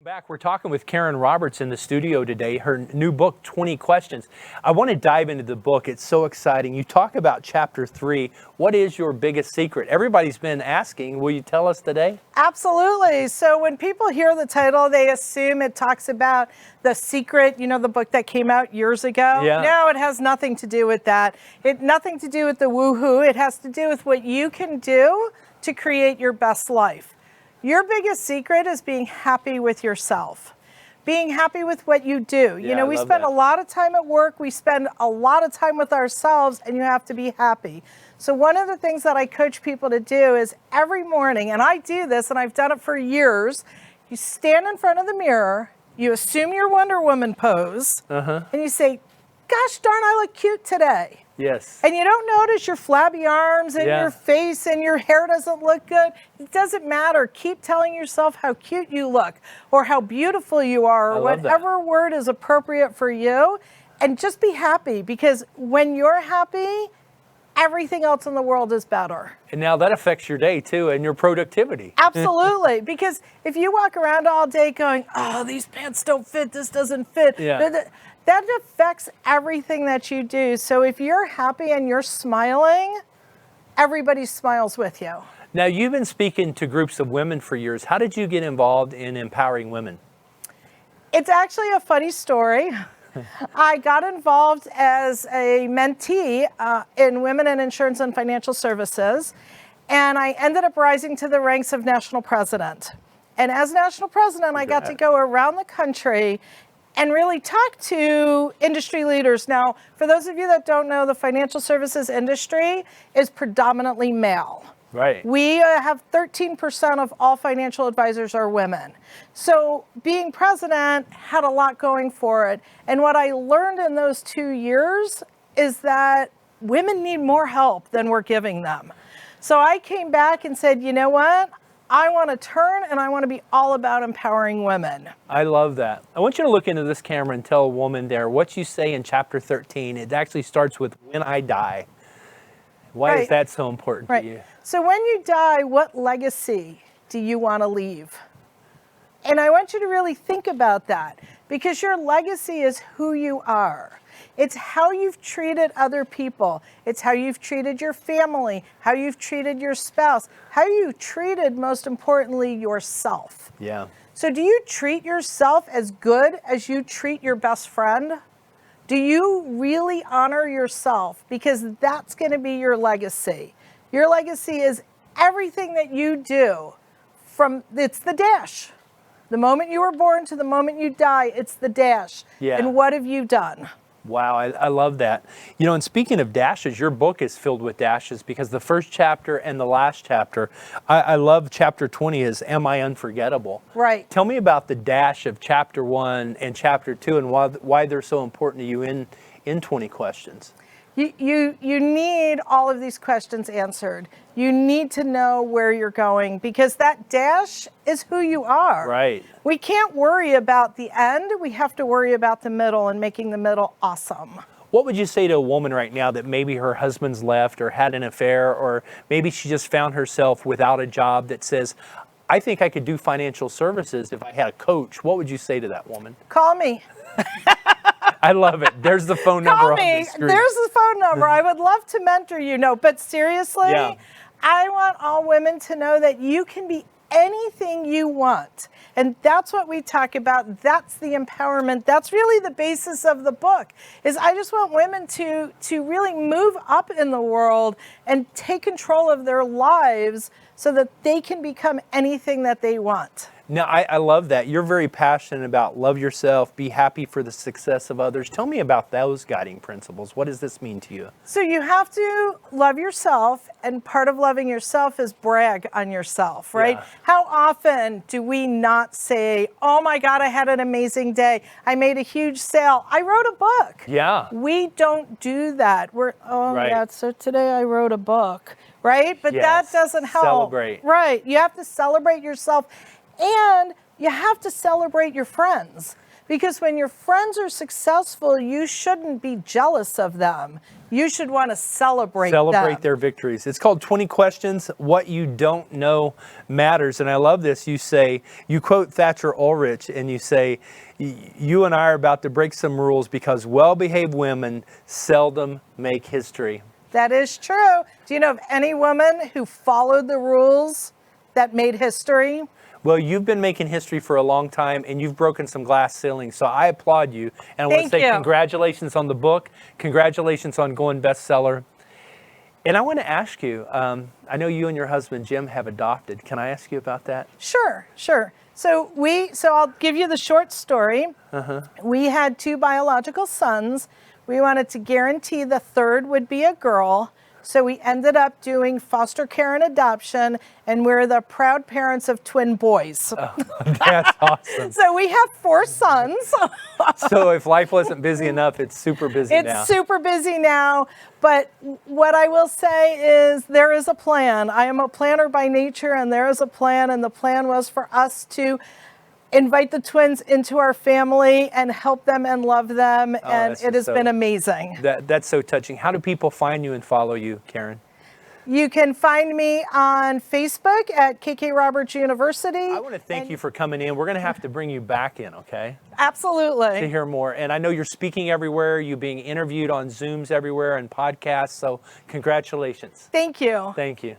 Back, we're talking with Karen Roberts in the studio today, her new book, 20 Questions. I want to dive into the book. It's so exciting. You talk about chapter 3. What is your biggest secret? Everybody's been asking. Will you tell us today? Absolutely. So when people hear the title, they assume it talks about The Secret, the book that came out years ago. Yeah. No, it has nothing to do with that. Nothing to do with the woohoo. It has to do with what you can do to create your best life. Your biggest secret is being happy with yourself, being happy with what you do. We spend a lot of time at work. We spend a lot of time with ourselves, and you have to be happy. So one of the things that I coach people to do is every morning, and I do this, and I've done it for years, you stand in front of the mirror, you assume your Wonder Woman pose, and you say, gosh darn, I look cute today. Yes. And you don't notice your flabby arms and your face and your hair doesn't look good. It doesn't matter. Keep telling yourself how cute you look or how beautiful you are or whatever word is appropriate for you. And just be happy, because when you're happy, everything else in the world is better. And now that affects your day too and your productivity. Absolutely. Because if you walk around all day going, oh, these pants don't fit, this doesn't fit. That affects everything that you do. So if you're happy and you're smiling, everybody smiles with you. Now, you've been speaking to groups of women for years. How did you get involved in empowering women? It's actually a funny story. I got involved as a mentee in Women in Insurance and Financial Services, and I ended up rising to the ranks of national president. And as national president, I got to go around the country and really talk to industry leaders. Now, for those of you that don't know, the financial services industry is predominantly male. Right. We have 13% of all financial advisors are women. So being president had a lot going for it. And what I learned in those 2 years is that women need more help than we're giving them. So I came back and said, you know what? I want to turn and I want to be all about empowering women. I love that. I want you to look into this camera and tell a woman there what you say in chapter 13. It actually starts with when I die. Why is that so important to you? So when you die, what legacy do you want to leave? And I want you to really think about that, because your legacy is who you are. It's how you've treated other people. It's how you've treated your family, how you've treated your spouse, how you treated, most importantly, yourself. Yeah. So do you treat yourself as good as you treat your best friend? Do you really honor yourself? Because that's going to be your legacy. Your legacy is everything that you do. It's the dash. The moment you were born to the moment you die, it's the dash. Yeah. And what have you done? Wow, I love that. And speaking of dashes, your book is filled with dashes, because the first chapter and the last chapter, I love chapter 20 is Am I Unforgettable? Right. Tell me about the dash of chapter 1 and chapter 2 and why they're so important to you in 20 questions. You need all of these questions answered. You need to know where you're going, because that dash is who you are. Right. We can't worry about the end. We have to worry about the middle and making the middle awesome. What would you say to a woman right now that maybe her husband's left or had an affair, or maybe she just found herself without a job, that says, I think I could do financial services if I had a coach? What would you say to that woman? Call me. I love it. There's the phone number on the screen. There's the phone number. I would love to mentor you, but seriously, I want all women to know that you can be anything you want. And that's what we talk about. That's the empowerment. That's really the basis of the book. Is I just want women to really move up in the world and take control of their lives so that they can become anything that they want. Now, I love that. You're very passionate about love yourself, be happy for the success of others. Tell me about those guiding principles. What does this mean to you? So you have to love yourself, and part of loving yourself is brag on yourself, right? Yeah. How often do we not say, oh my God, I had an amazing day. I made a huge sale. I wrote a book. Yeah. We don't do that. So today I wrote a book, right? But that doesn't help. Celebrate. Right. You have to celebrate yourself. And you have to celebrate your friends, Because when your friends are successful, you shouldn't be jealous of them. You should want to celebrate them. Their victories. It's called 20 Questions. What you don't know matters. And I love this. You quote Thatcher Ulrich and you say, you and I are about to break some rules because well-behaved women seldom make history. That is true. Do you know of any woman who followed the rules that made history? Well, you've been making history for a long time, and you've broken some glass ceilings. So I applaud you. And I want to say congratulations on the book. Congratulations on going bestseller. And I want to ask you, I know you and your husband, Jim, have adopted. Can I ask you about that? Sure. So I'll give you the short story. We had 2 biological sons. We wanted to guarantee the third would be a girl. So we ended up doing foster care and adoption, and we're the proud parents of twin boys. Oh, that's awesome. So we have 4 sons. So if life wasn't busy enough, it's super busy now. It's super busy now. But what I will say is there is a plan. I am a planner by nature, and there is a plan, and the plan was for us to invite the twins into our family and help them and love them, and it has been amazing. That's so touching. How do people find you and follow you, Karen? You can find me on Facebook at KK Roberts University. I want to thank you for coming in. We're going to have to bring you back in, okay? Absolutely. To hear more. And I know you're speaking everywhere. You're being interviewed on Zooms everywhere and podcasts. So congratulations. Thank you. Thank you.